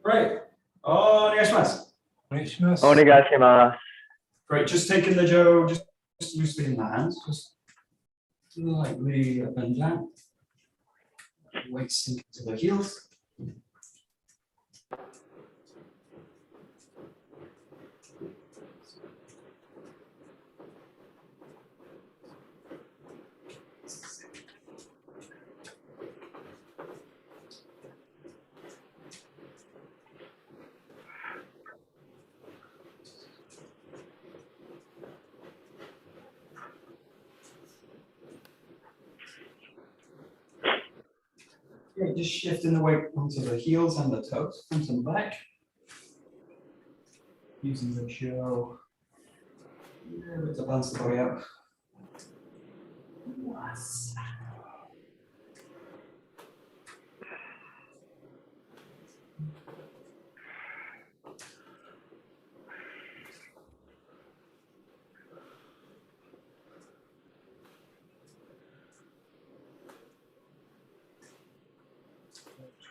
Right. Onegaishimasu. Onegaishimasu. Great. Just taking the Joe, just loosely in the hands, just lightly up and down. Weight sink to the heels. Okay, just shifting the weight onto the heels and the toes, front and back. Using the Joe to balance the body out.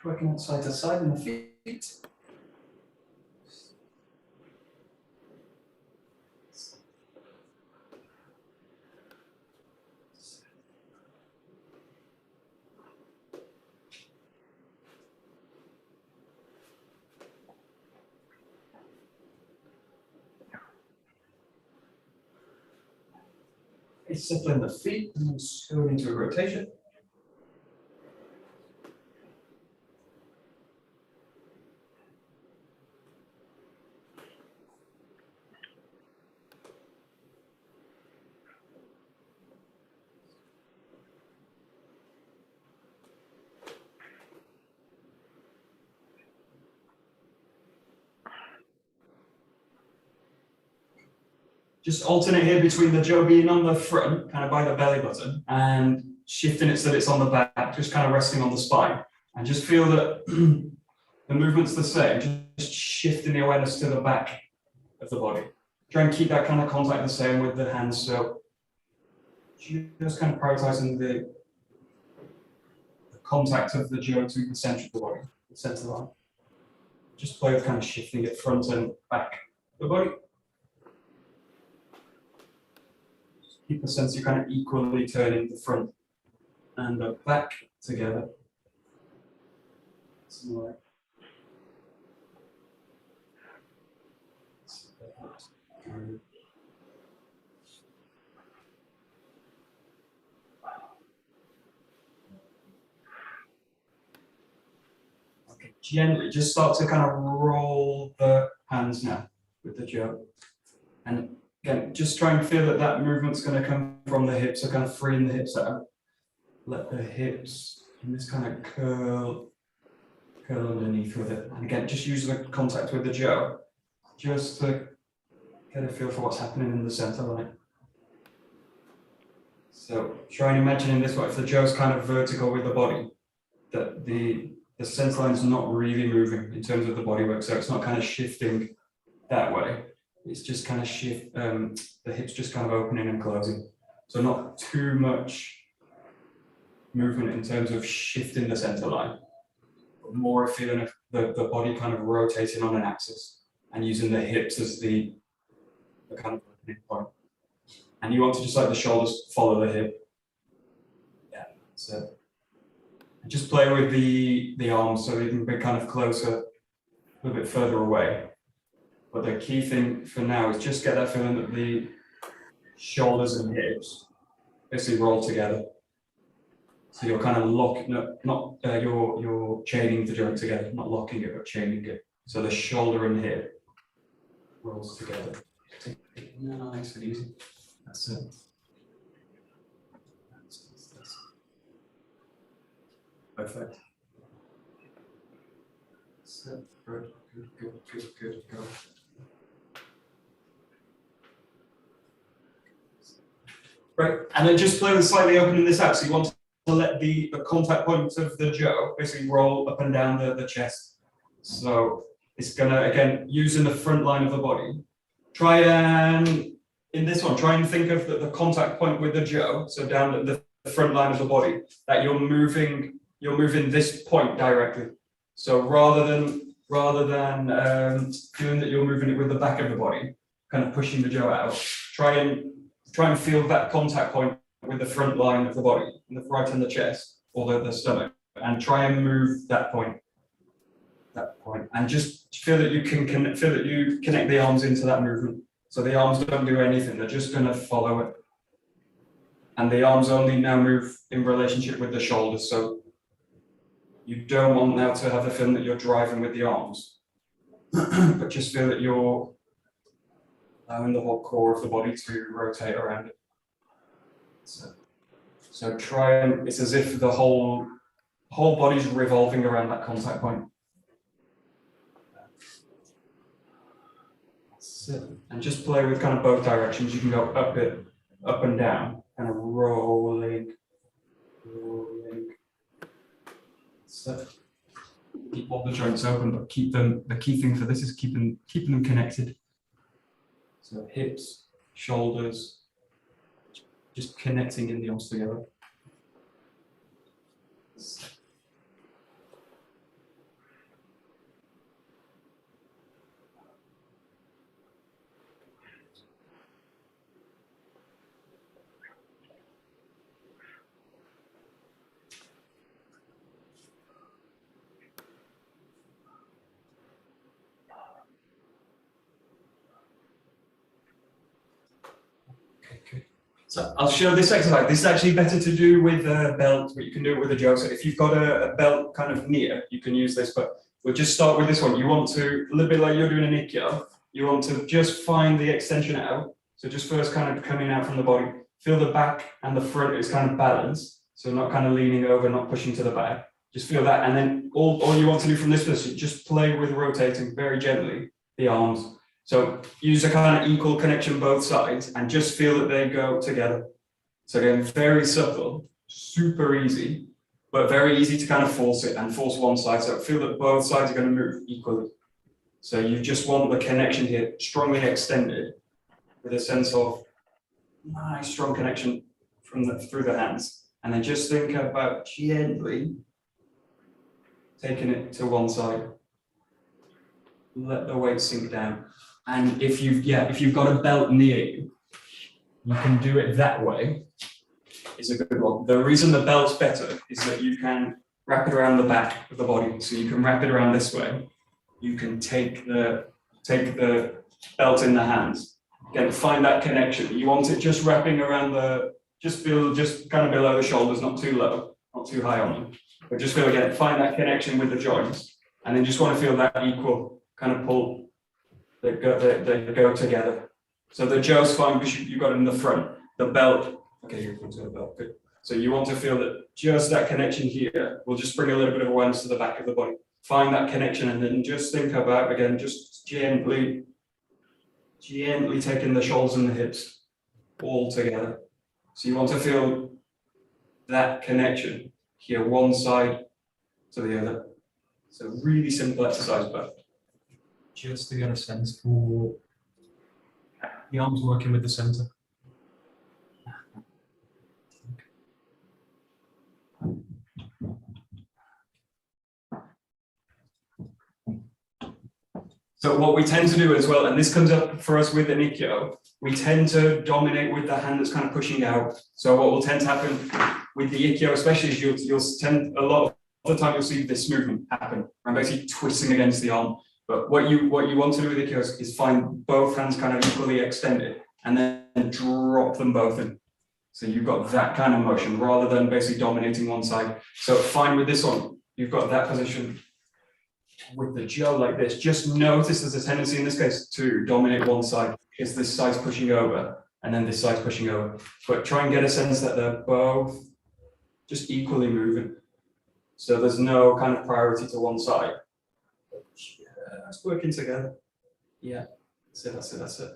Working on side to side in the feet. Discipline the feet and go into a rotation. Just alternate here between the Joe being on the front, kind of by the belly button, and shifting it so that it's on the back, just kind of resting on the spine. And just feel that the movement's the same, just shifting the awareness to the back of the body. Try and keep that kind of contact the same with the hands. So just kind of prioritizing the contact of the Joe to the center of the body, the center line. Just play with kind of shifting it front and back of the body. Keep the sense you're kind of equally turning the front and the back together. Similar. Okay, gently just start to kind of roll the hands now with the Joe. And again, just try and feel that that movement's going to come from the hips, so kind of freeing the hips out. Let the hips in this kind of curl underneath with it. And again, just use the contact with the Joe, just to get a feel for what's happening in the center line. So try and imagine in this way, if the Joe's kind of vertical with the body, that the center line's not really moving in terms of the body work, so it's not kind of shifting that way. It's just kind of shift, the hips just kind of opening and closing. So not too much movement in terms of shifting the center line, but more a feeling of the body kind of rotating on an axis and using the hips as the kind of opening point. And you want to just let the shoulders follow the hip. Yeah, so just play with the arms so you can be kind of closer, a little bit further away. But the key thing for now is just get that feeling that the shoulders and hips basically roll together. So you're kind of locking, you're chaining the joint together, not locking it, but chaining it. So the shoulder and hip rolls together. Nice and easy. That's it. That's perfect. That's it. Good. Go. Right, and then just play with slightly opening this out. So you want let the contact points of the jo basically roll up and down the chest. So it's gonna, again, using the front line of the body. Try and, in this one, try and think of the contact point with the jo, so down the front line of the body, that you're moving this point directly. So rather than feeling that you're moving it with the back of the body, kind of pushing the jo out, try and feel that contact point with the front line of the body, right in the chest or the stomach, and try and move that point, and just feel that you connect the arms into that movement. So the arms don't do anything; they're just going to follow it, and the arms only now move in relationship with the shoulders. So you don't want now to have the feeling that you're driving with the arms, but just feel that you're allowing the whole core of the body to rotate around it. So try and, it's as if the whole body's revolving around that contact point. And just play with kind of both directions. You can go up and down, kind of rolling. So keep all the joints open, but keep them. The key thing for this is keeping them connected. So hips, shoulders, just connecting in the arms together. So I'll show this exercise. This is actually better to do with a belt, but you can do it with a jo. So if you've got a belt kind of near, you can use this, but we'll just start with this one. You want to, a little bit like you're doing an Aikido, you want to just find the extension out. So just first kind of coming out from the body, feel the back and the front is kind of balanced. So not kind of leaning over, not pushing to the back. Just feel that. And then all you want to do from this position, just play with rotating very gently the arms. So use a kind of equal connection both sides and just feel that they go together. So again, very subtle, super easy, but very easy to kind of force it and force one side. So feel that both sides are going to move equally. So you just want the connection here strongly extended with a sense of nice strong connection through the hands. And then just think about gently taking it to one side. Let the weight sink down. And if you've got a belt near you, you can do it that way. It's a good one. The reason the belt's better is that you can wrap it around the back of the body. So you can wrap it around this way. You can take the belt in the hands. Again, find that connection. You want it just wrapping around just kind of below the shoulders, not too low, not too high on them. But just feel again, find that connection with the joints. And then just want to feel that equal kind of pull. They go together. So the jo's fine because you've got it in the front. The belt, okay, you're into the belt, good. So you want to feel that just that connection here will just bring a little bit of awareness to the back of the body. Find that connection and then just think about, again, just gently taking the shoulders and the hips all together. So you want to feel that connection here, one side to the other. So really simple exercise, but just to get a sense for the arms working with the center. So what we tend to do as well, and this comes up for us with an Aikido, we tend to dominate with the hand that's kind of pushing out. So what will tend to happen with the Aikido, especially is you'll tend, a lot of the time you'll see this movement happen. I'm basically twisting against the arm. But what you want to do with Aikido is find both hands kind of equally extended and then drop them both in. So you've got that kind of motion rather than basically dominating one side. So fine with this one, you've got that position. With the jo like this, just notice there's a tendency in this case to dominate one side. It's this side's pushing over and then this side's pushing over. But try and get a sense that they're both just equally moving. So there's no kind of priority to one side. It's working together. Yeah, that's it.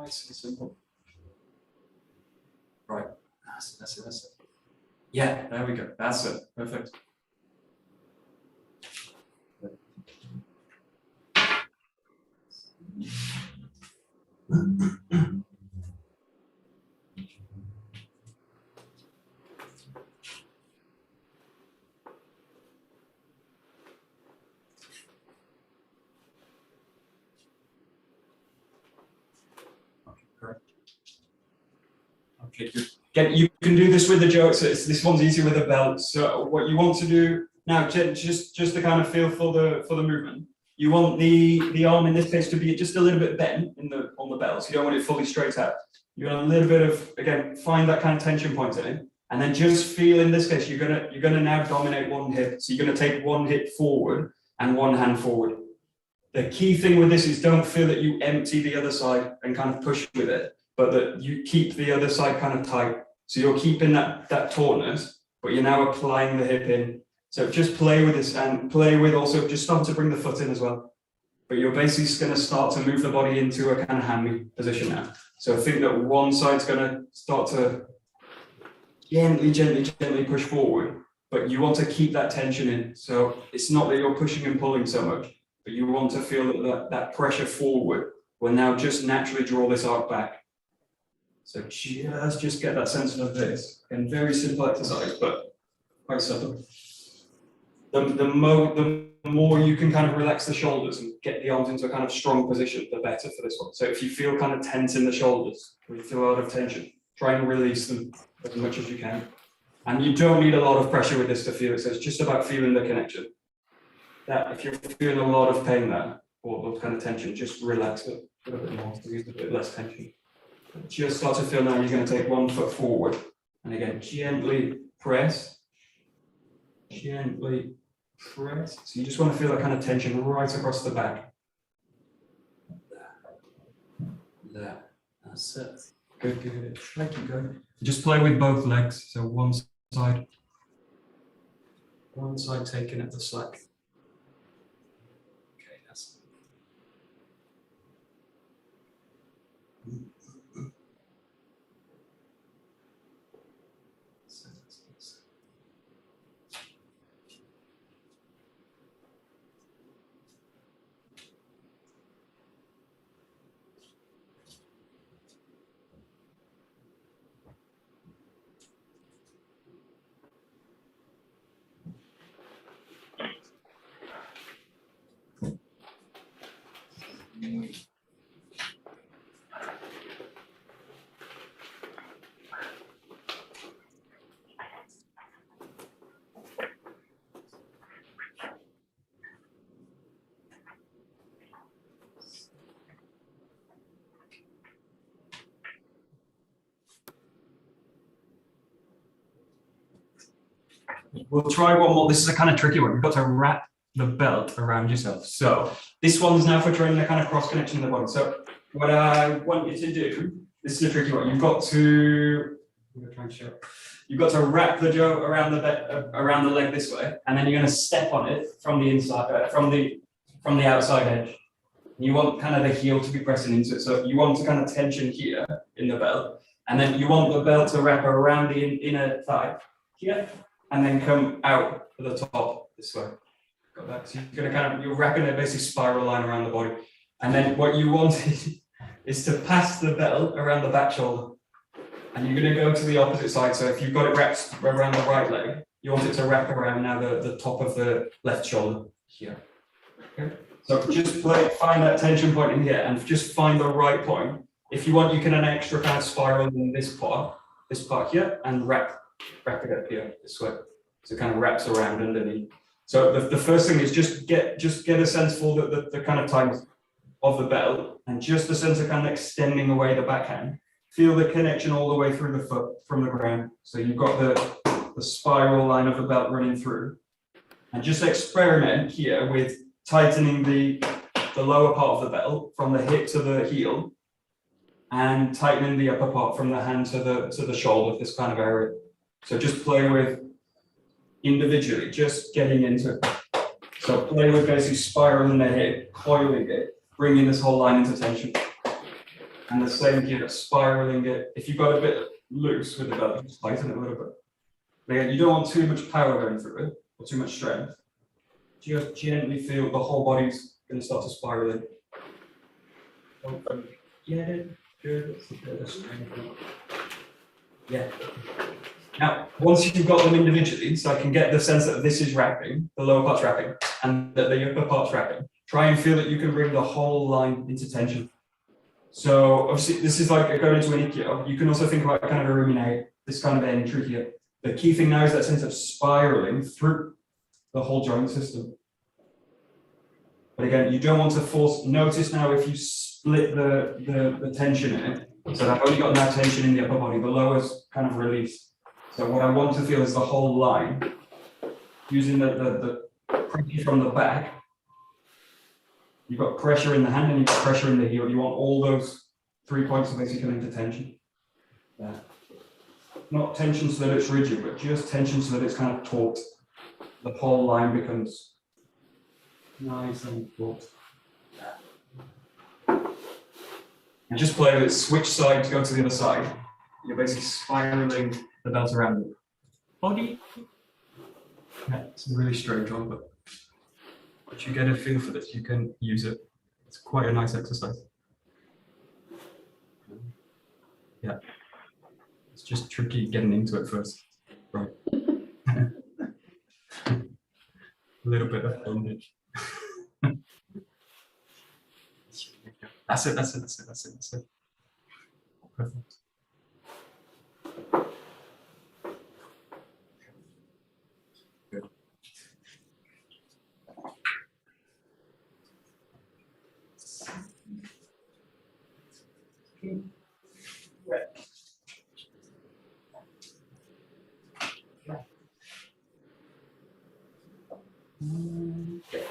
Nice and simple. Right. That's it. Yeah, there we go. That's it. Perfect. Okay, good. Again, you can do this with the joke, so this one's easier with a belt. So what you want to do now, just to kind of feel for the movement, you want the arm in this case to be just a little bit bent on the belt. So you don't want it fully straight out. You want a little bit of, again, find that kind of tension point in it, and then just feel in this case you're gonna now dominate one hip. So you're gonna take one hip forward and one hand forward. The key thing with this is don't feel that you empty the other side and kind of push with it, but that you keep the other side kind of tight. So you're keeping that tautness, but you're now applying the hip in. So just play with this and play with also just start to bring the foot in as well. But you're basically just going to start to move the body into a kind of hammy position now. So think that one side's going to start to gently push forward, but you want to keep that tension in. So it's not that you're pushing and pulling so much, but you want to feel that pressure forward will now just naturally draw this arc back. So just get that sense of this. And very simple exercise, but quite subtle. The more you can kind of relax the shoulders and get the arms into a kind of strong position, the better for this one. So if you feel kind of tense in the shoulders, or you feel a lot of tension, try and release them as much as you can. And you don't need a lot of pressure with this to feel it. So it's just about feeling the connection. That if you're feeling a lot of pain there, or kind of tension, just relax it a little bit more to use a bit less tension. Just start to feel now you're going to take one foot forward. And again, gently press. Gently press. So you just want to feel that kind of tension right across the back. There. That's it. Good. Try to keep going. Just play with both legs. So one side taking at the slack. Okay, that's it. We'll try one more. This is a kind of tricky one. You've got to wrap the belt around yourself. So this one's now for training a kind of cross connection in the body. So what I want you to do, this is a tricky one. You've got to, I'm going to try and show it. You've got to wrap the jaw around the leg this way, and then you're going to step on it from the inside, from the outside edge. You want kind of the heel to be pressing into it. So you want to kind of tension here in the belt, and then you want the belt to wrap around the inner thigh here, and then come out to the top this way. Got that? So you're going to kind of, you're wrapping a basically spiral line around the body. And then what you want is to pass the belt around the back shoulder. And you're going to go to the opposite side. So if you've got it wrapped around the right leg, you want it to wrap around now the top of the left shoulder here. Okay? So just find that tension point in here and just find the right point. If you want, you can an extra kind of spiral in this part here, and wrap it up here this way. So it kind of wraps around underneath. So the first thing is just get a sense for the kind of tightness of the belt, and just a sense of kind of extending away the backhand. Feel the connection all the way through the foot from the ground. So you've got the spiral line of the belt running through. And just experiment here with tightening the lower part of the belt from the hip to the heel, and tightening the upper part from the hand to the shoulder, this kind of area. So just play with individually, just getting into it. So play with basically spiraling the hip, coiling it, bringing this whole line into tension. And the same here, spiraling it. If you've got a bit loose with the belly, just tighten it a little bit. But again, you don't want too much power going through it or too much strength. Just gently feel the whole body's going to start to spiral in. Open. Get it. Good. Yeah. Now, once you've got them individually, so I can get the sense that this is wrapping, the lower part's wrapping, and that the upper part's wrapping, try and feel that you can bring the whole line into tension. So obviously, this is like going into an 𝒂𝒂𝒄𝒂𝒏𝒄𝒃. You can also think about kind of a ruminate, this kind of entry here. The key thing now is that sense of spiraling through the whole joint system. But again, you don't want to force. Notice now if you split the tension in it. So I've only got now tension in the upper body, the lower's kind of released. So what I want to feel is the whole line, using the pressure from the back. You've got pressure in the hand and you've got pressure in the heel. You want all those 3 points to basically come into tension. Yeah. Not tension so that it's rigid, but just tension so that it's kind of taut. The whole line becomes nice and taut. And just play with it, switch sides, go to the other side. You're basically spiraling the belt around it. Body. Yeah, it's a really strange one, but once you get a feel for this, you can use it. It's quite a nice exercise. Yeah. It's just tricky getting into it first. Right. A little bit of bondage. That's it. Perfect. Good. Right. Okay.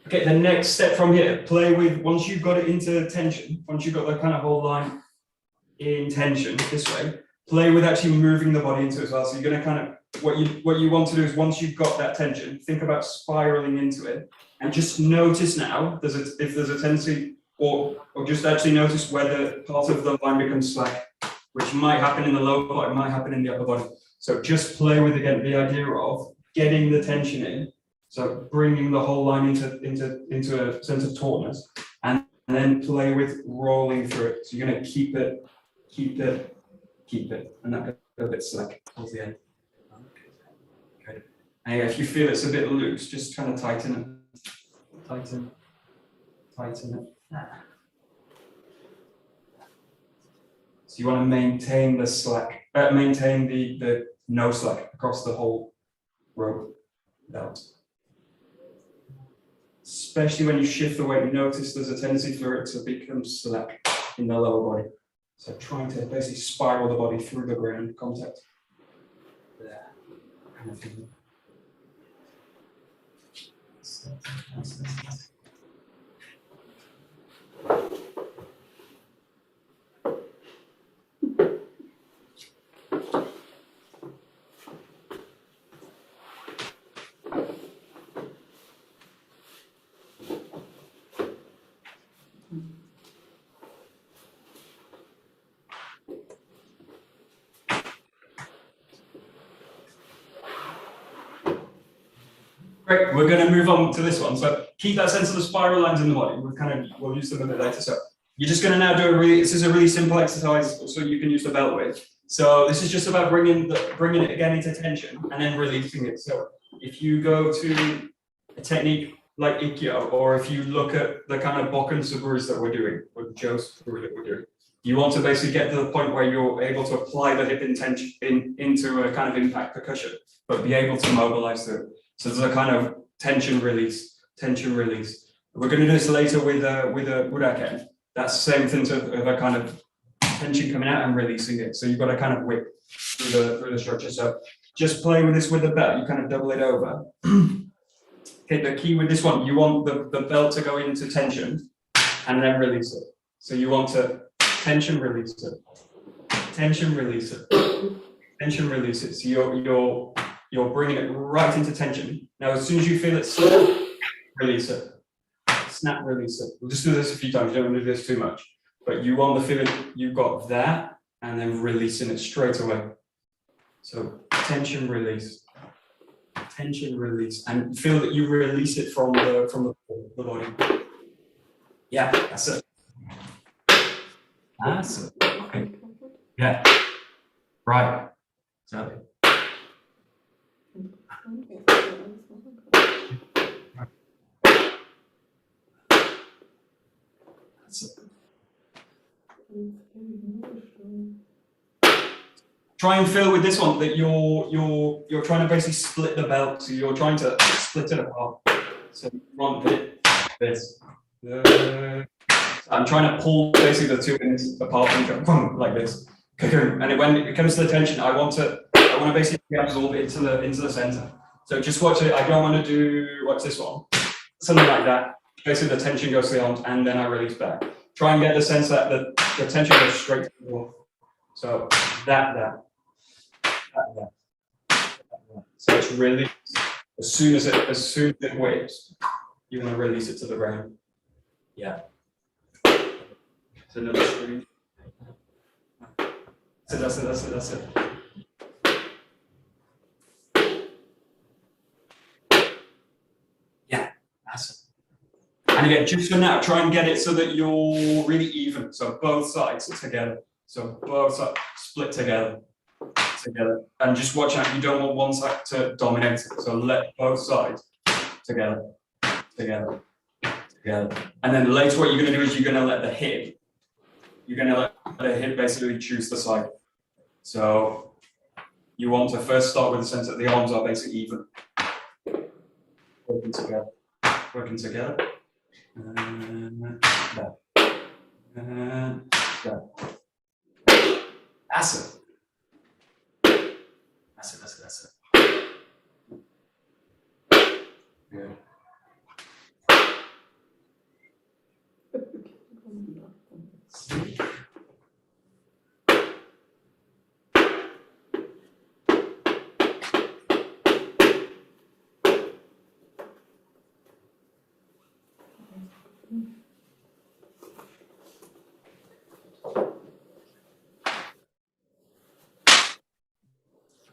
Okay, the next step from here, play with, once you've got it into tension, once you've got the kind of whole line in tension this way, play with actually moving the body into it as well. So you're going to kind of, what you want to do is once you've got that tension, think about spiraling into it and just notice now, if there's a tendency, or just actually notice whether part of the line becomes slack, which might happen in the lower body, it might happen in the upper body. So just play with, again, the idea of getting the tension in. So bringing the whole line into a sense of tautness, and then play with rolling through it. So you're going to keep it, and that goes a bit slack towards the end. Okay. And if you feel it's a bit loose, just kind of tighten it, tighten it. So you want to maintain the slack, maintain the no slack across the whole rope belt. Especially when you shift the weight, notice there's a tendency for it to become slack in the lower body. So trying to basically spiral the body through the ground contact. There. Kind of thing. Great, we're going to move on to this one. So keep that sense of the spiral lines in the body. We'll use them a bit later. So you're just going to now do this is a really simple exercise, so you can use the belt with. So this is just about bringing it again into tension and then releasing it. So if you go to a technique like 𝒂𝒂𝒄𝒂𝒏, or if you look at the kind of 𝒂𝒂𝒄𝒄𝒃 𝒂𝒂𝒂𝒂𝒂𝒂𝒂𝒂𝒂𝒂𝒂𝒂 that we're doing. You want to basically get to the point where you're able to apply the hip intention into a kind of impact percussion, but be able to mobilize through it. So there's a kind of tension release. We're going to do this later with a Budaken. That's the same thing of a kind of tension coming out and releasing it. So you've got to kind of whip through the structure. So just play with this with the belt. You kind of double it over. Okay, the key with this one, you want the belt to go into tension and then release it. So you want to tension, release it, tension, release it, tension, release it. So you're bringing it right into tension. Now, as soon as you feel it snap, release it. Snap, release it. We'll just do this a few times. You don't want to do this too much. But you want the feeling you've got that and then releasing it straight away. So tension, release. Tension, release, and feel that you release it from the body. Yeah, that's it. That's it. Okay. Yeah. Right. Exactly. That's it. Try and feel with this one that you're trying to basically split the belt, so you're trying to split it apart. So you want this. I'm trying to pull basically the two ends apart and go boom, like this. And when it comes to the tension, I want to basically absorb it into the center. So just watch it. I don't want to do watch this one, something like that. Basically, the tension goes to the arms, and then I release back. Try and get the sense that the tension goes straight to the wall. So that. So it's really as soon as it whips, you want to release it to the ground. Yeah. It's another screen. So that's it. Yeah, that's it. And again, just for now, try and get it so that you're really even. So both sides are together. So both sides split together. And just watch out, you don't want one side to dominate it. So let both sides together. And then later what you're going to do is you're going to let the hip basically choose the side. So you want to first start with the sense that the arms are basically even. Working together. That's it. That's it. Good.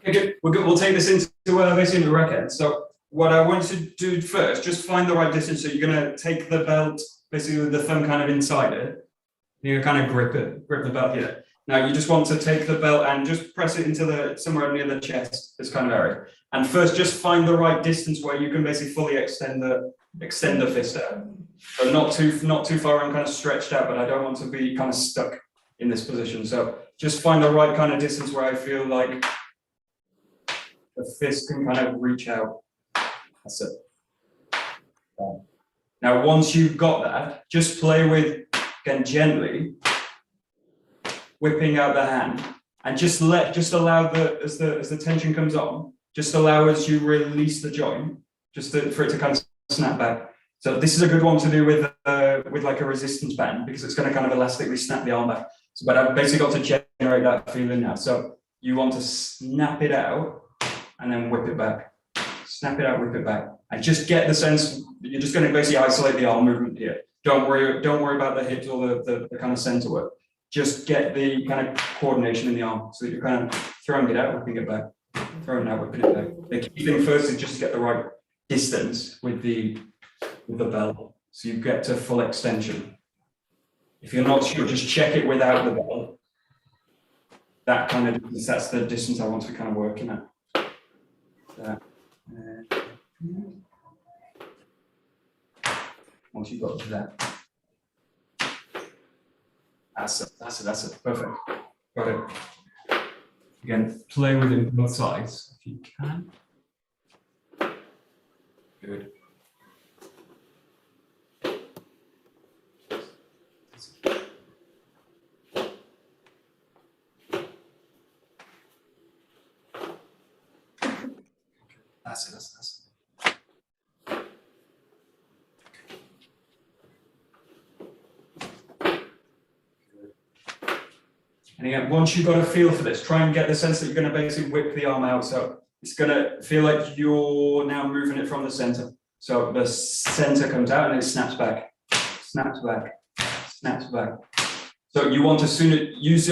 Okay, good. We'll take this into basically the rack end. So what I want to do first, just find the right distance. So you're going to take the belt, basically with the thumb kind of inside it. You're going to grip the belt here. Now you just want to take the belt and just press it into somewhere near the chest, this kind of area. And first, just find the right distance where you can basically fully extend the fist out. So not too far and kind of stretched out, but I don't want to be kind of stuck in this position. So just find the right kind of distance where I feel like the fist can kind of reach out. That's it. Now, once you've got that, just play with, again, gently whipping out the hand, and just allow as the tension comes on, just allow as you release the joint, for it to kind of snap back. So this is a good one to do with like a resistance band, because it's going to kind of elastically snap the arm back. So, but I've basically got to generate that feeling now. So you want to snap it out and then whip it back. Snap it out, whip it back, and just get the sense you're just going to basically isolate the arm movement here. Don't worry about the hips or the kind of center work. Just get the kind of coordination in the arm, so that you're kind of throwing it out, whipping it back, throwing it out, whipping it back. The key thing first is just to get the right distance with the belt, so you get to full extension. If you're not sure, just check it without the belt. That kind of distance, that's the distance I want to be kind of working at. Once you've got to that. That's it. Perfect. Got it. Again, play with it both sides if you can. Good. That's it. And again, once you've got a feel for this, try and get the sense that you're going to basically whip the arm out. So it's going to feel like you're now moving it from the center. So the center comes out and it snaps back, snaps back, snaps back. So you want to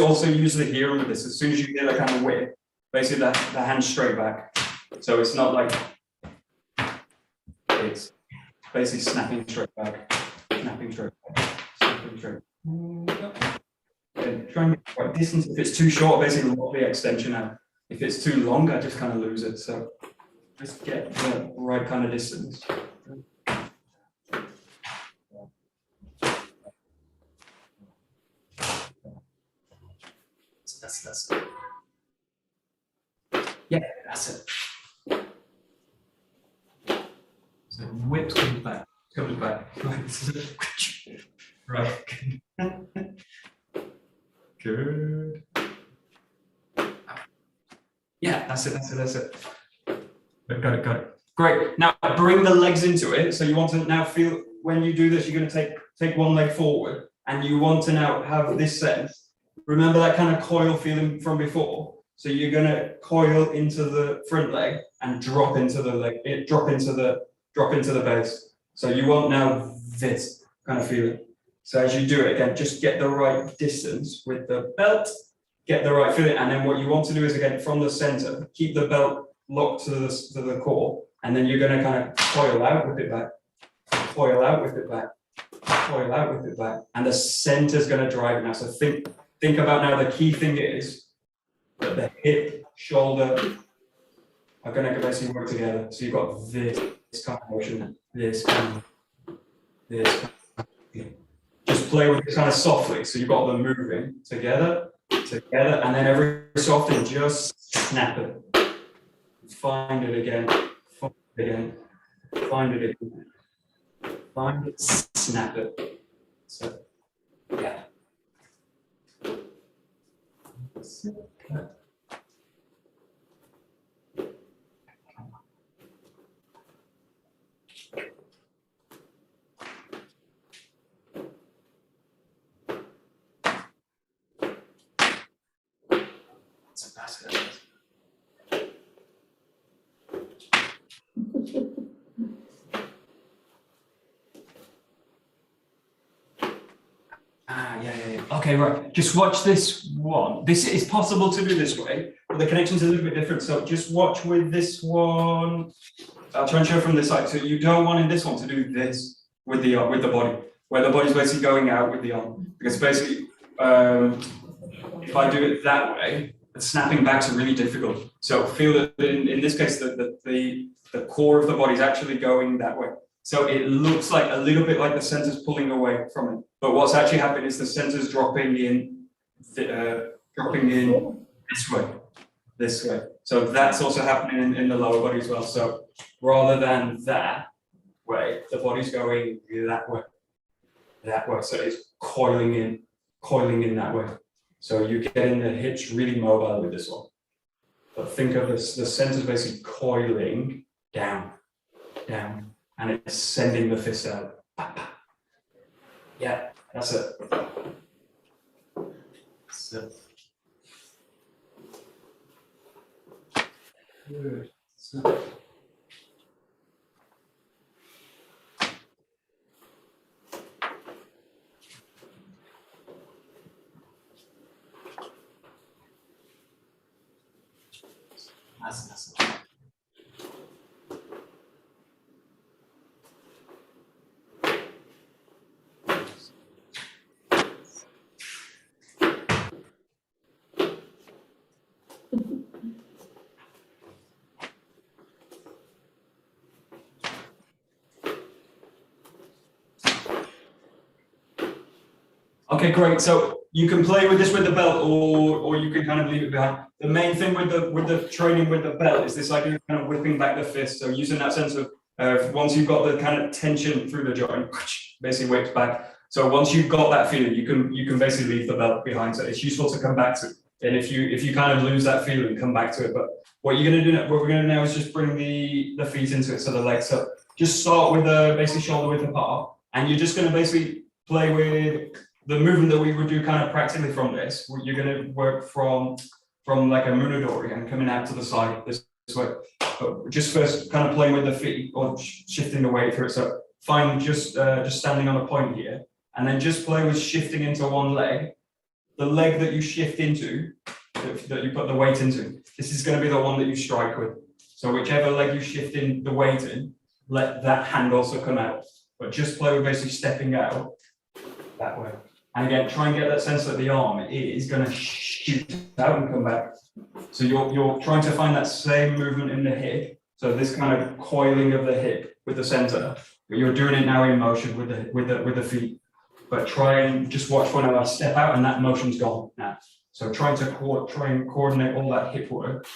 also use the hearing with this. As soon as you get a kind of whip, basically the hand straight back. So it's not like it's basically snapping straight back, snapping straight back, snapping straight. And try and get the right distance. If it's too short, basically lock the extension out. If it's too long, I just kind of lose it. So just get the right kind of distance. That's it. Yeah, that's it. So whip comes back. Right. Good. Yeah, that's it. Got it. Great. Now bring the legs into it. So you want to now feel, when you do this, you're going to take one leg forward, and you want to now have this sense. Remember that kind of coil feeling from before. So you're going to coil into the front leg and drop into the leg. Drop into the base. So you want now this kind of feeling. So as you do it again, just get the right distance with the belt. Get the right feeling, and then what you want to do is, again, from the center, keep the belt locked to the core, and then you're going to kind of coil out, whip it back, coil out, whip it back, coil out, whip it back, and the center is going to drive it now. So think about now, the key thing is that the hip, shoulder are going to basically work together. So you've got this kind of motion, this kind of, this kind of. Just play with it kind of softly. So you've got them moving together, and then every so often just snap it. Find it again, find it again, find it again, find it, snap it. So, yeah. Yeah. Okay, right. Just watch this one. This is possible to do this way, but the connection's a little bit different. So just watch with this one. I'll try and show from this side. So you don't want in this one to do this with the body, where the body's basically going out with the arm. Because basically, if I do it that way, the snapping backs are really difficult. So feel that in this case, the core of the body is actually going that way. So it looks like a little bit like the center's pulling away from it. But what's actually happening is the center's dropping in this way. So that's also happening in the lower body as well. So rather than that way, the body's going that way. So it's coiling in that way. So you're getting the hips really mobile with this one. But think of this, the center's basically coiling down, and it's sending the fist out. Yeah, that's it. Good. That's it. Okay, great. So you can play with this with the belt, or you can kind of leave it behind. The main thing with the training with the belt is this idea of kind of whipping back the fist. So using that sense of once you've got the kind of tension through the joint, basically whips back. So once you've got that feeling, you can basically leave the belt behind. So it's useful to come back to. And if you kind of lose that feeling, come back to it. But what you're going to do, what we're going to do now is just bring the feet into it, so the legs up. Just start with basically shoulder width apart, and you're just going to basically play with the movement that we would do kind of practically from this. You're going to work from like a munodori and coming out to the side this way. But just first kind of playing with the feet or shifting the weight through it. So find just standing on a point here, and then just play with shifting into one leg. The leg that you shift into, that you put the weight into, this is going to be the one that you strike with. So whichever leg you shift in the weight in, let that hand also come out. But just play with basically stepping out that way. And again, try and get that sense that the arm is going to shoot out and come back. So you're trying to find that same movement in the hip. So this kind of coiling of the hip with the center, but you're doing it now in motion with the feet. But try and just watch when I step out and that motion's gone now. So try and coordinate all that hip work,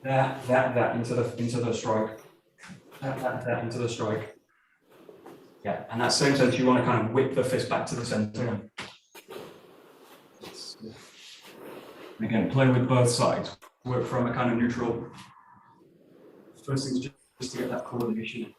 that into the strike, that into the strike. Yeah, and that same sense you want to kind of whip the fist back to the center. And again, play with both sides. Work from a kind of neutral. First thing is just to get that coordination.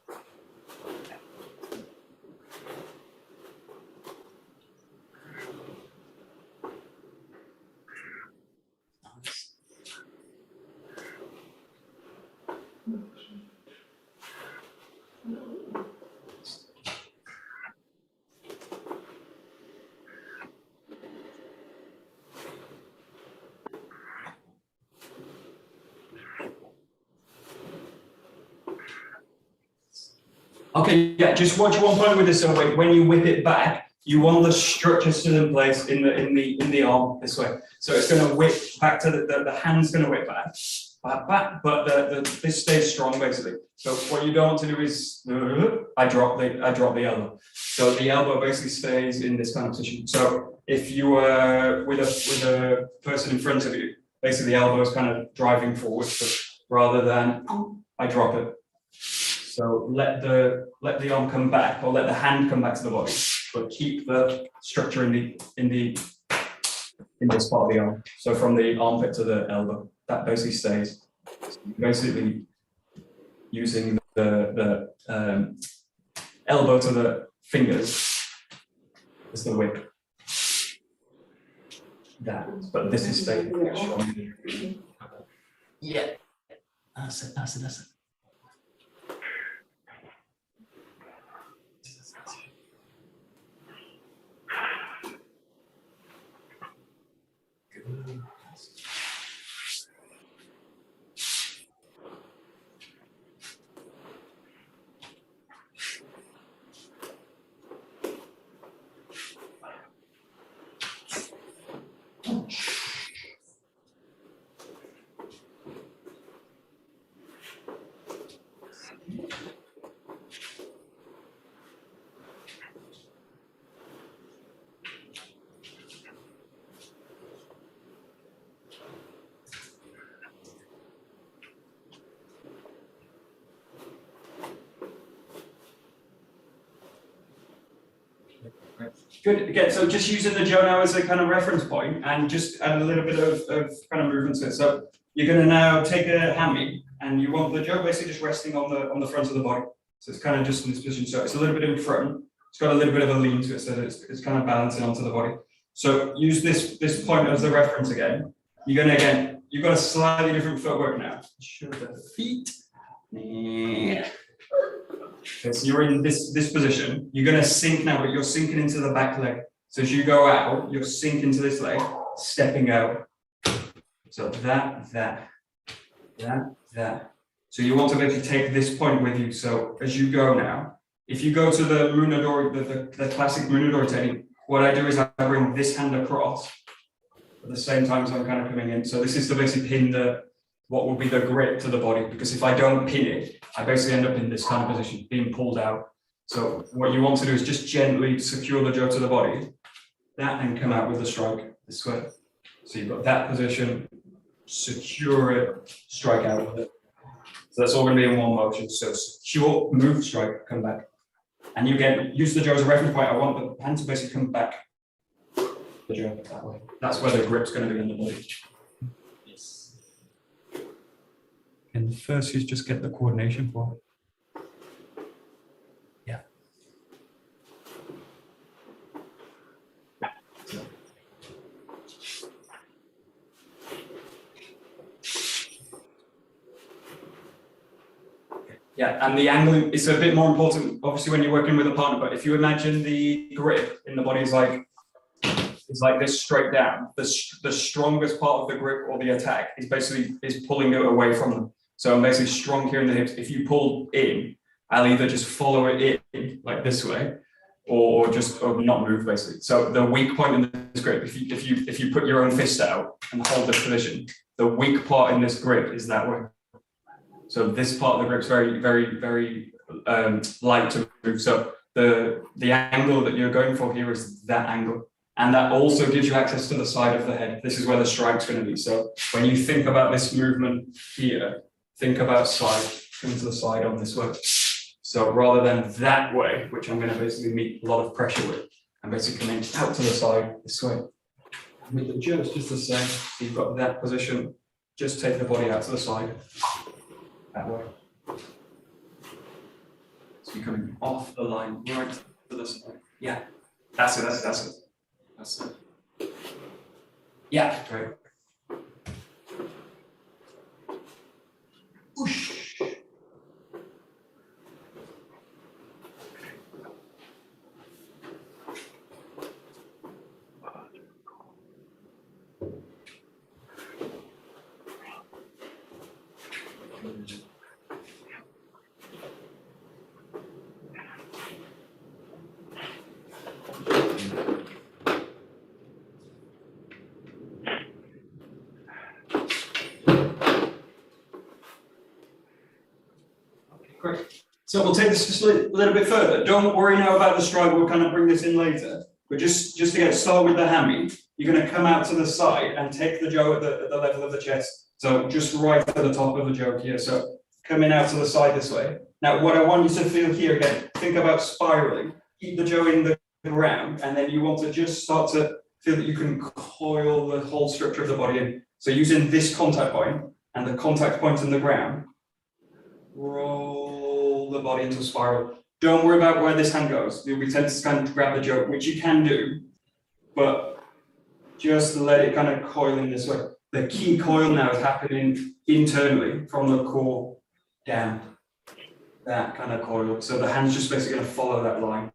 Okay, yeah, just watch one point with this. So when you whip it back, you want the structure still in place in the arm this way. So it's going to whip back to the hand's going to whip back, but this stays strong basically. So what you don't want to do is I drop the elbow. So the elbow basically stays in this kind of position. So if you were with a person in front of you, basically the elbow is kind of driving forward, rather than I drop it. So let the arm come back, or let the hand come back to the body, but keep the structure in this part of the arm. So from the armpit to the elbow, that basically stays. So basically, using the elbow to the fingers is the whip. But this is staying. Yeah, that's it. Good. Again, so just using the Jo now as a kind of reference point, and just add a little bit of kind of movement to it. So you're going to now take a hammy, and you want the Jo basically just resting on the front of the body. So it's kind of just in this position. So it's a little bit in front. It's got a little bit of a lean to it, so that it's kind of balancing onto the body. So use this point as the reference again. You're going to you've got a slightly different footwork now. Show the feet. Okay, so you're in this position. You're going to sink now, but you're sinking into the back leg. So as you go out, you're sinking into this leg, stepping out. So that. So you want to basically take this point with you. So as you go now, if you go to the munodori, the classic munodori technique, what I do is I bring this hand across at the same time as I'm kind of coming in. So this is to basically pin what will be the grip to the body, because if I don't pin it, I basically end up in this kind of position, being pulled out. So what you want to do is just gently secure the Jo to the body, that, and come out with the strike this way. So you've got that position, secure it, strike out with it. So that's all going to be in one motion. So secure, move, strike, come back. And you again, use the Jo as a reference point. I want the hand to basically come back the Jo that way. That's where the grip's going to be in the body. And first you just get the coordination for it. Yeah. Yeah, and the angle is a bit more important, obviously, when you're working with a partner. But if you imagine the grip in the body is like this straight down, the strongest part of the grip or the attack is basically pulling it away from them. So I'm basically strong here in the hips. If you pull in, I'll either just follow it in like this way, or not move basically. So the weak point in this grip, if you put your own fist out and hold this position, the weak part in this grip is that way. So this part of the grip is very, very, very light to move. So the angle that you're going for here is that angle. And that also gives you access to the side of the head. This is where the strike's going to be. So when you think about this movement here, think about side, come to the side on this way. So rather than that way, which I'm going to basically meet a lot of pressure with, I'm basically coming out to the side this way. And with the jerks, just the same. So you've got that position, just take the body out to the side, that way. So you're coming off the line, right to the side. Yeah, that's it, that's it. That's it. Yeah, great. Whoosh. Great. So we'll take this just a little bit further. Don't worry now about the stride. We'll kind of bring this in later. But just to get started with the hammy, you're going to come out to the side and take the jaw at the level of the chest. So just right at the top of the jaw here. So coming out to the side this way. Now, what I want you to feel here again, think about spiraling. Keep the jaw in the ground, and then you want to just start to feel that you can coil the whole structure of the body in. So using this contact point and the contact point in the ground, roll the body into a spiral. Don't worry about where this hand goes. You'll be tempted to kind of grab the jaw, which you can do, but just let it kind of coil in this way. The key coil now is happening internally from the core down. That kind of coil. So the hand's just basically going to follow that line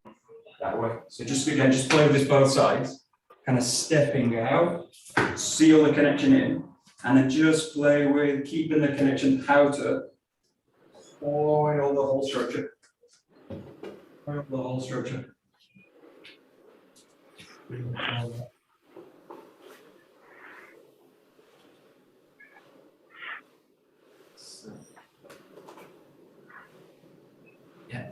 that way. So just again, just play with this both sides, kind of stepping out, seal the connection in, and then just play with keeping the connection outer. Coil the whole structure. Coil the whole structure. Yeah.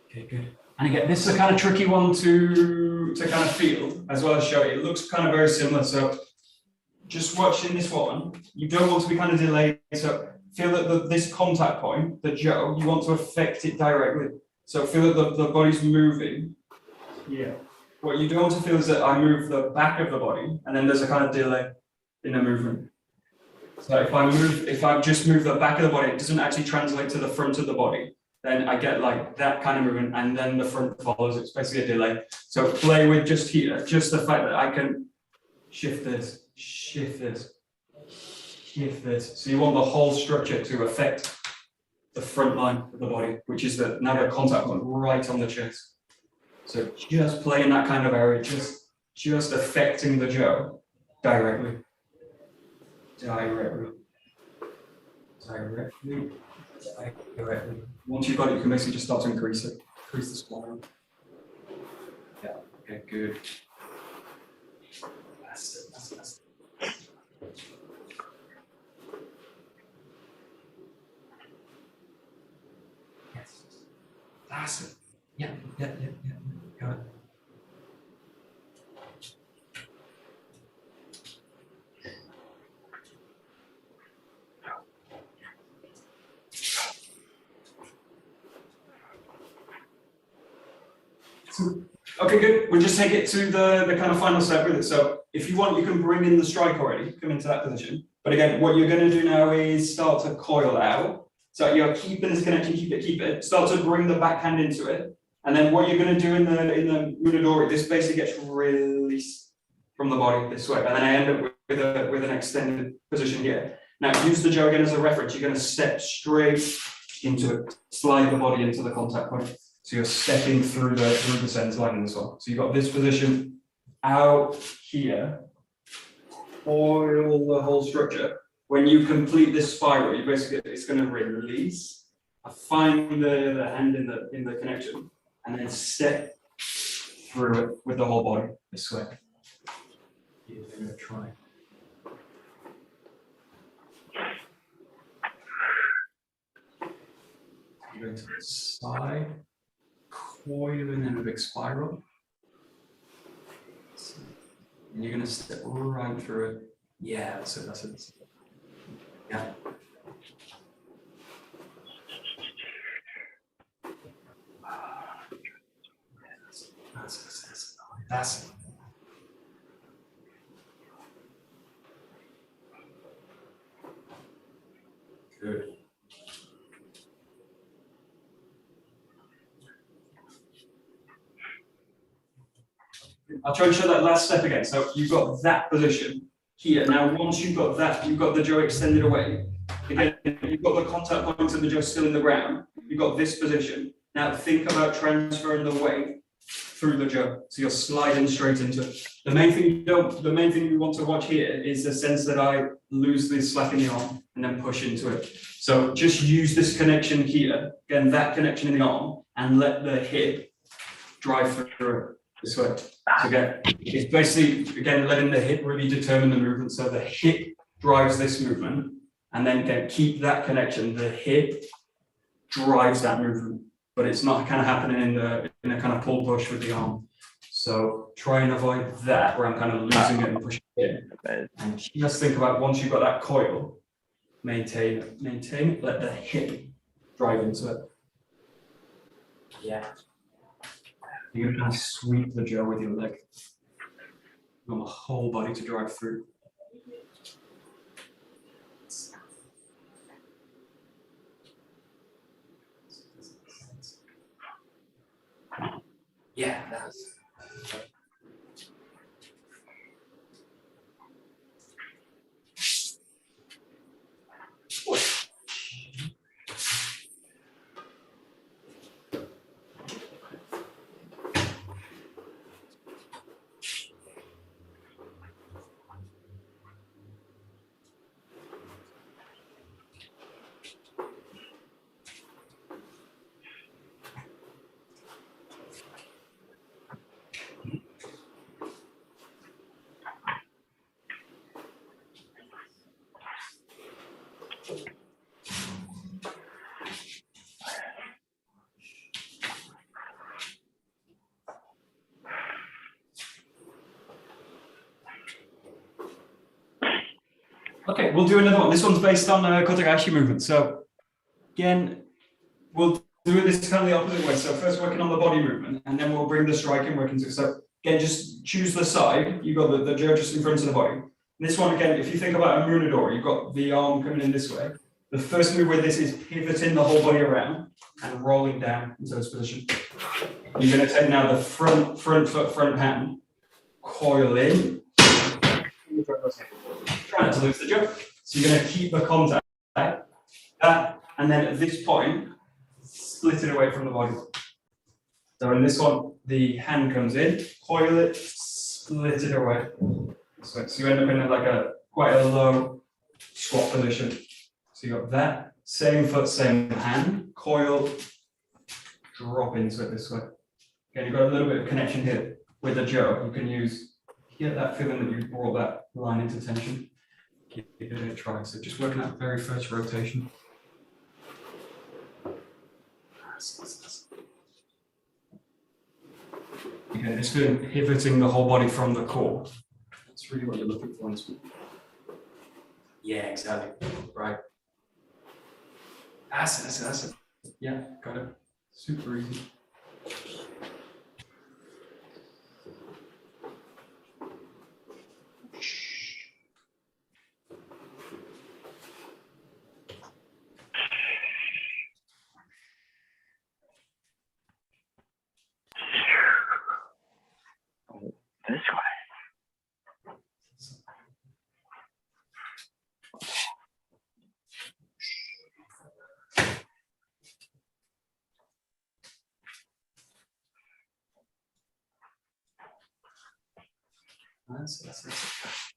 Okay, good. And again, this is a kind of tricky one to kind of feel as well as show. It looks kind of very similar. So just watching this one, you don't want to be kind of delayed. So feel that this contact point, the jaw, you want to affect it directly. So feel that the body's moving. Yeah. What you don't want to feel is that I move the back of the body and then there's a kind of delay in the movement. So if I just move the back of the body, it doesn't actually translate to the front of the body. Then I get like that kind of movement and then the front follows. It's basically a delay. So play with just here, just the fact that I can shift this, shift this, shift this. So you want the whole structure to affect the front line of the body, which is now the contact point right on the chest. So just play in that kind of area, just affecting the jaw directly. Directly. Once you've got it, you can basically just start to increase it, increase the spiral. Yeah, okay, good. That's it, that's it. Yes, that's it. Yeah. Got it. Okay, good. We'll just take it to the kind of final step with it. So if you want, you can bring in the strike already, come into that position. But again, what you're going to do now is start to coil out. So you're keeping this connection, keep it. Start to bring the backhand into it. And then what you're going to do in the Munadori, this basically gets released from the body this way. And then I end up with an extended position here. Now use the Jo again as a reference. You're going to step straight into it, slide the body into the contact point. So you're stepping through the sense line in this one. So you've got this position out here, oil the whole structure. When you complete this spiral, you basically it's going to release. Find the hand in the connection, and then step through it with the whole body this way. You're going to try. You're going to the side. Coil and then a big spiral. And you're going to step right through it. Yeah, that's it. Yeah. That's it. Good. I'll try and show that last step again. So you've got that position here. Now, once you've got that, you've got the Jo extended away. Again, you've got the contact points of the Jo still in the ground. You've got this position. Now think about transferring the weight through the Jo. So you're sliding straight into it. The main thing you want to watch here is the sense that I lose the slack in the arm and then push into it. So just use this connection here, again, that connection in the arm, and let the hip drive through it this way. So again, it's basically, again, letting the hip really determine the movement. So the hip drives this movement, and then again, keep that connection. The hip drives that movement, but it's not kind of happening in a kind of pull push with the arm. So try and avoid that, where I'm kind of losing it and pushing it in. And just think about once you've got that coil, maintain it, let the hip drive into it. Yeah. You're going to sweep the Jo with your leg. You want the whole body to drive through. Yeah, that's. Okay, we'll do another one. This one's based on Kotegaeshi movement. So again, we'll do this kind of the opposite way. So first working on the body movement, and then we'll bring the strike and work into it. So again, just choose the side. You've got the Jo just in front of the body. And this one, again, if you think about a Munadori, you've got the arm coming in this way. The first move with this is pivoting the whole body around and rolling down into this position. You're going to take now the front foot, front hand, coil in. Try not to lose the Jo. So you're going to keep the contact, and then at this point, split it away from the body. So in this one, the hand comes in, coil it, split it away. So you end up in quite a low squat position. So you got that, same foot, same hand, coil, drop into it this way. Again, you've got a little bit of connection here with the Jo. You can use, get that feeling that you brought that line into tension. Give it a try. So just working that very first rotation. Again, just feeling pivoting the whole body from the core. That's really what you're looking for in this one. Yeah, exactly. Right. That's it. Yeah, got it. Super easy. This way.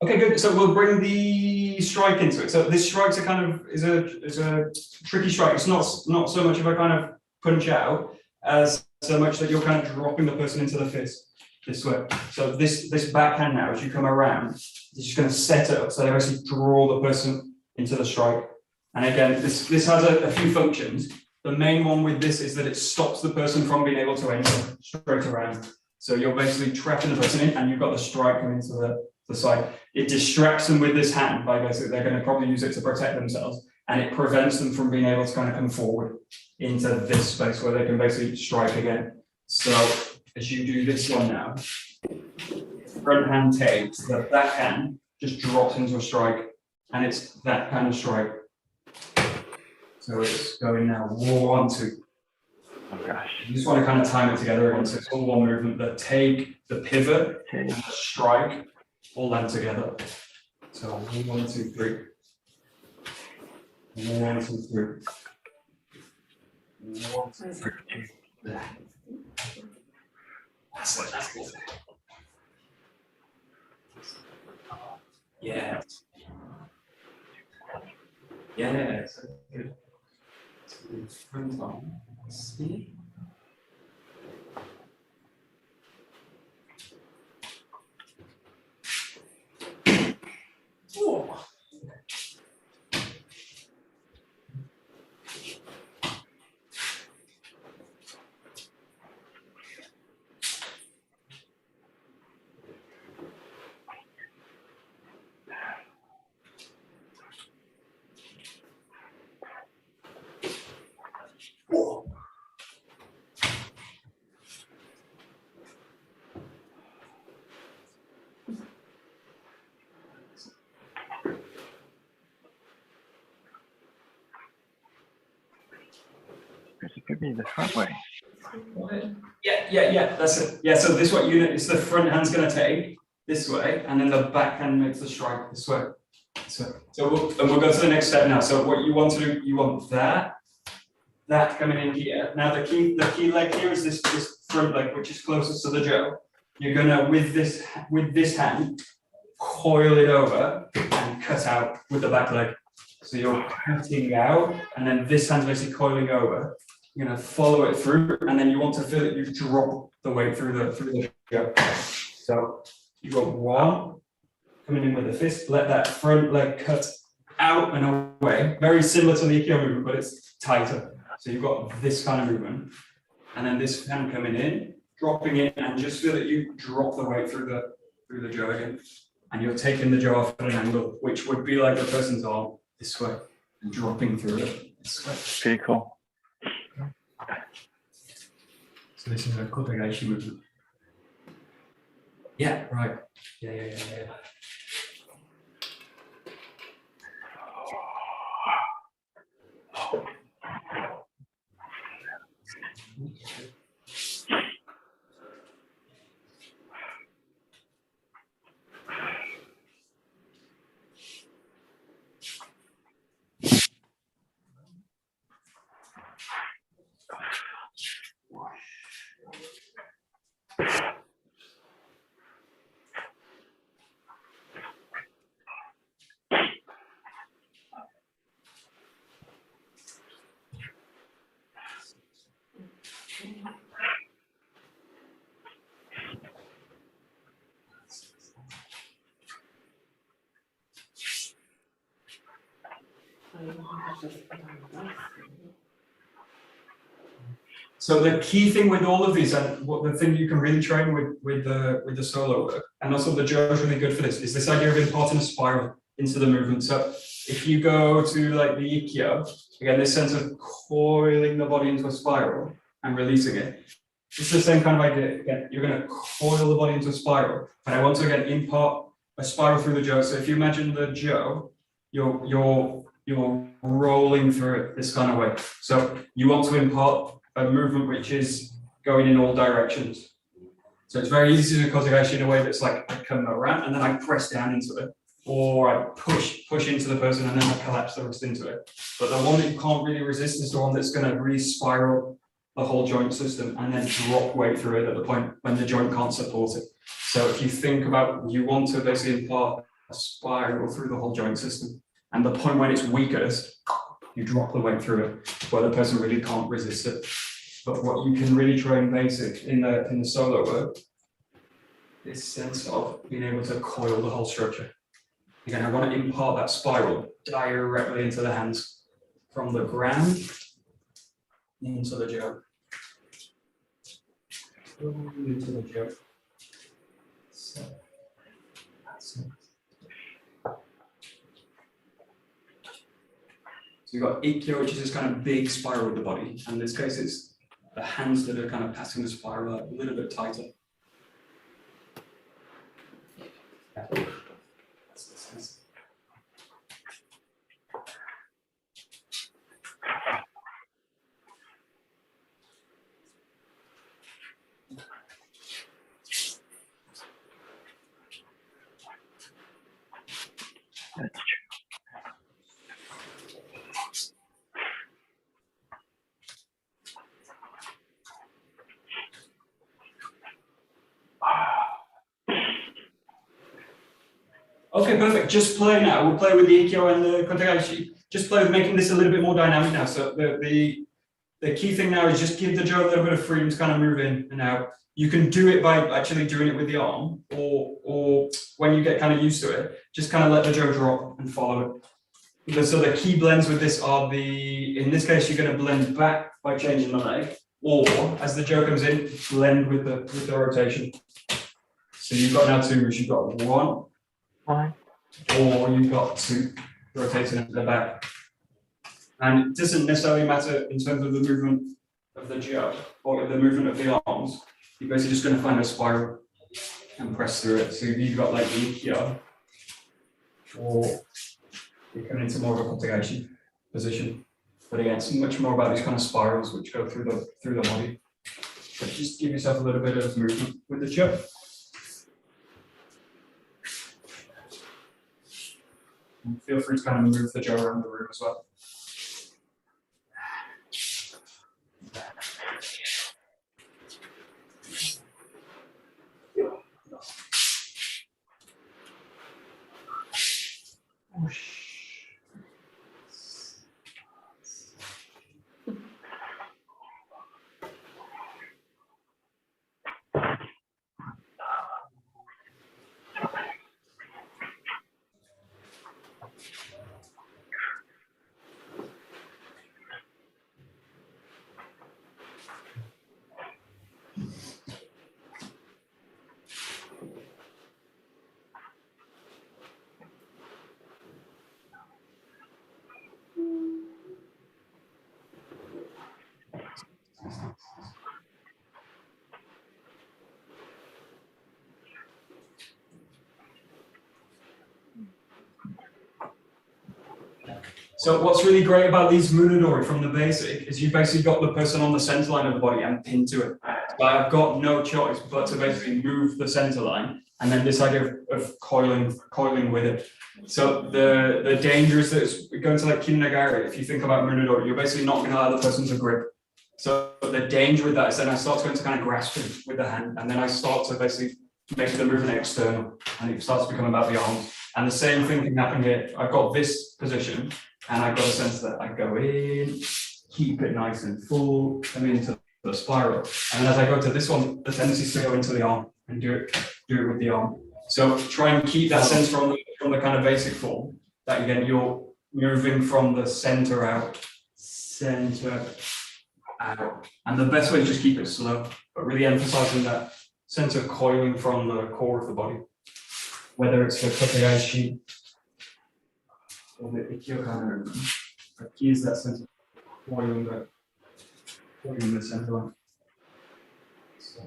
Okay, good. So we'll bring the strike into it. So this strike's a kind of is a tricky strike. It's not so much of a kind of punch out as so much that you're kind of dropping the person into the fist this way. So this backhand now, as you come around, you're just going to set it up so they basically draw the person into the strike. And again, this has a few functions. The main one with this is that it stops the person from being able to enter straight around. So you're basically trapping the person in, and you've got the strike coming to the side. It distracts them with this hand by basically they're going to probably use it to protect themselves, and it prevents them from being able to kind of come forward into this space where they can basically strike again. So as you do this one now, front hand takes, the back hand just drops into a strike, and it's that kind of strike. So it's going now 1, 2. Oh gosh. You just want to kind of time it together again. So it's all one movement. The take, the pivot, and the strike, all that together. So 1, 2, 3. 1, 2, 3. 1, 2, 3. That's it. That's it. Yeah. Yeah. So good. Front arm. Speed. Oh. Oh. It could be the front way. Yeah, that's it. Yeah, so this what unit is the front hand's going to take this way, and then the back hand makes the strike this way. So we'll go to the next step now. So what you want to do, you want that coming in here. Now the key leg here is this front leg, which is closest to the Jo. You're gonna with this hand coil it over and cut out with the back leg. So you're cutting out, and then this hand's basically coiling over. You're gonna follow it through, and then you want to feel that you drop the weight through the Jo. So you got one coming in with the fist. Let that front leg cut out and away. Very similar to the Aikido movement, but it's tighter. So you've got this kind of movement, and then this hand coming in, dropping in, and just feel that you drop the weight through the Jo again, and you're taking the Jo off at an angle, which would be like the person's arm this way, and dropping through it this way. Pretty cool. So this is a 𝒂𝒂𝒄𝒂𝒄𝒄 movement. Yeah, right. Yeah. So the key thing with all of these, and what the thing you can really train with the solo work, and also the Joe is really good for this, is this idea of imparting a spiral into the movement. So if you go to like the Ikkyo, again, this sense of coiling the body into a spiral and releasing it. It's the same kind of idea. Again, you're going to coil the body into a spiral, and I want to again impart a spiral through the Joe. So if you imagine the Joe, you're rolling through it this kind of way. So you want to impart a movement which is going in all directions. So it's very easy to do kotegaeshi in a way that's like I come around and then I press down into it, or I push into the person and then I collapse the wrist into it. But the one that you can't really resist is the one that's going to really spiral the whole joint system and then drop weight through it at the point when the joint can't support it. So if you think about, you want to basically impart a spiral through the whole joint system, and the point when it's weakest, you drop the weight through it, where the person really can't resist it. But what you can really train basic in the solo work, this sense of being able to coil the whole structure. Again, I want to impart that spiral directly into the hands from the ground into the Joe. Into the Joe. So that's it. So you've got Ikkyo, which is this kind of big spiral with the body, and in this case it's the hands that are kind of passing the spiral a little bit tighter. That's the sense. That's true. Okay, perfect. Just play now. We'll play with the Ikkyo and the kotegaeshi. Just play with making this a little bit more dynamic now. So the key thing now is just give the Joe a little bit of freedom to kind of move in and out. You can do it by actually doing it with the arm, or when you get kind of used to it, just kind of let the Joe drop and follow it. So the key blends with this are in this case, you're going to blend back by changing the leg, or as the Joe comes in, blend with the rotation. So you've got now two moves. You've got one, or you've got two rotating into the back. And it doesn't necessarily matter in terms of the movement of the Joe or the movement of the arms. You're basically just going to find a spiral and press through it. So you've got like the Ikkyo, or you're coming into more of a kotegaeshi position. But again, it's much more about these kind of spirals which go through the body. But just give yourself a little bit of movement with the Joe. And feel free to kind of move the Joe around the room as well. So what's really great about these Munadori from the basic is you've basically got the person on the center line of the body and pinned to it. So I've got no choice but to basically move the center line, and then this idea of coiling with it. So the danger is that going to like Kinagari, if you think about Munadori, you're basically not going to allow the person to grip. So the danger with that is then I start going to kind of grasp him with the hand, and then I start to basically make the movement external, and it starts to become about the arms. And the same thing can happen here. I've got this position, and I've got a sense that I go in, keep it nice and full, come into the spiral. And as I go to this one, the tendency is to go into the arm and do it with the arm. So try and keep that sense from the kind of basic form, that again, you're moving from the center out, center out. And the best way is just keep it slow, but really emphasizing that sense of coiling from the core of the body, whether it's the 𝒂𝒂𝒂 or the 𝒂𝒂𝒂𝒂. The key is that sense of coiling the center line. So,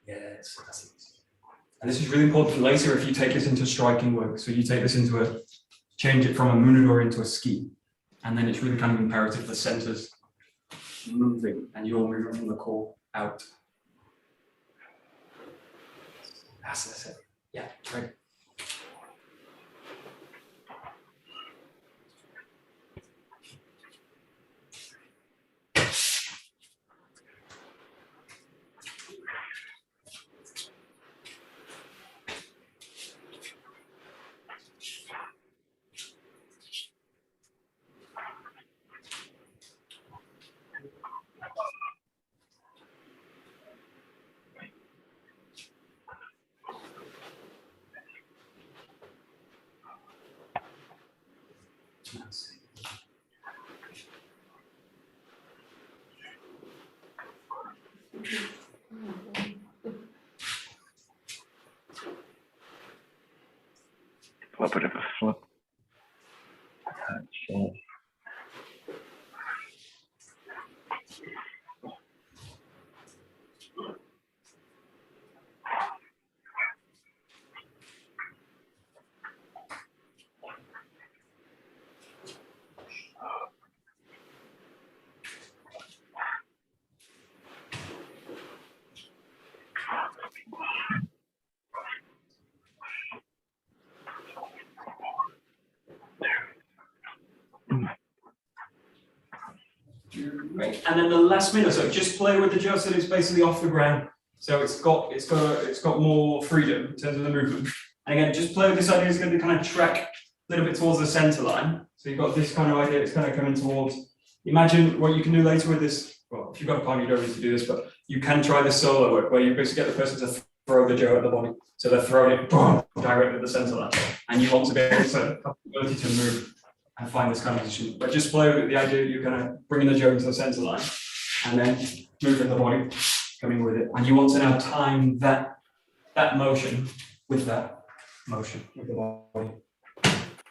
yes, that's it. And this is really important for later if you take this into striking work. So you take this into change it from a munadori into a ski. And then it's really kind of imperative the centers moving and you're moving from the core out. That's it. Yeah, great. A little bit of a flip. Great. And then the last minute, so just play with the jo so it's basically off the ground. So it's got more freedom in terms of the movement. And again, just play with this idea. It's going to kind of track a little bit towards the center line. So you've got this kind of idea. It's kind of coming towards. Imagine what you can do later with this. Well, if you've got a partner, you don't need to do this, but you can try this solo work where you basically get the person to throw the jo at the body. So they're throwing it boom, directly at the center line, and you want to be able to have the ability to move and find this kind of position. But just play with the idea that you're going to bring the jo into the center line and then moving the body, coming with it. And you want to now time that motion with that motion with the body.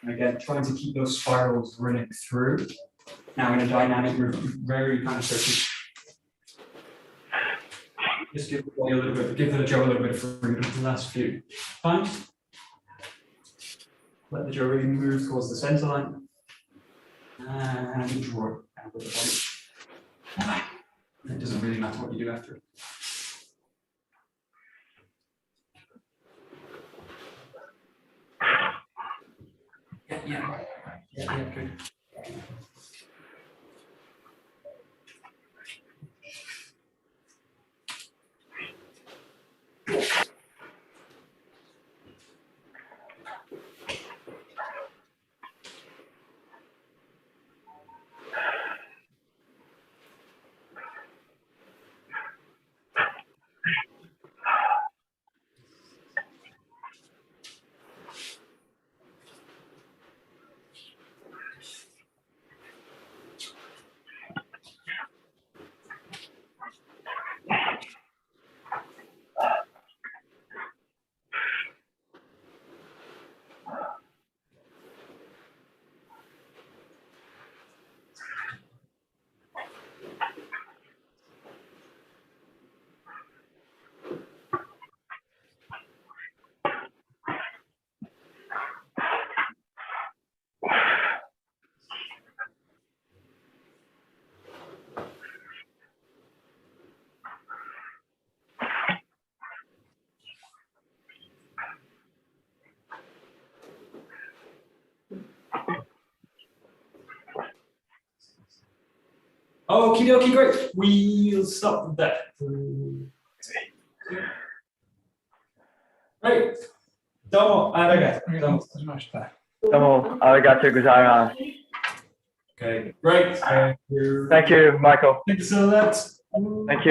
And again, trying to keep those spirals running through. Now in a dynamic movement, very kind of circular. Just give the body a little bit, give the jo a little bit of freedom the last few times. Let the jo really move towards the center line. And draw it out with the body. It doesn't really matter what you do after it. Yeah, good. Okie dokie, great. We'll stop there. Great. どうもありがとうございました。どうもありがとうございます。Okay, great. Thank you. Thank you, Michael. Thank you so much. Thank you.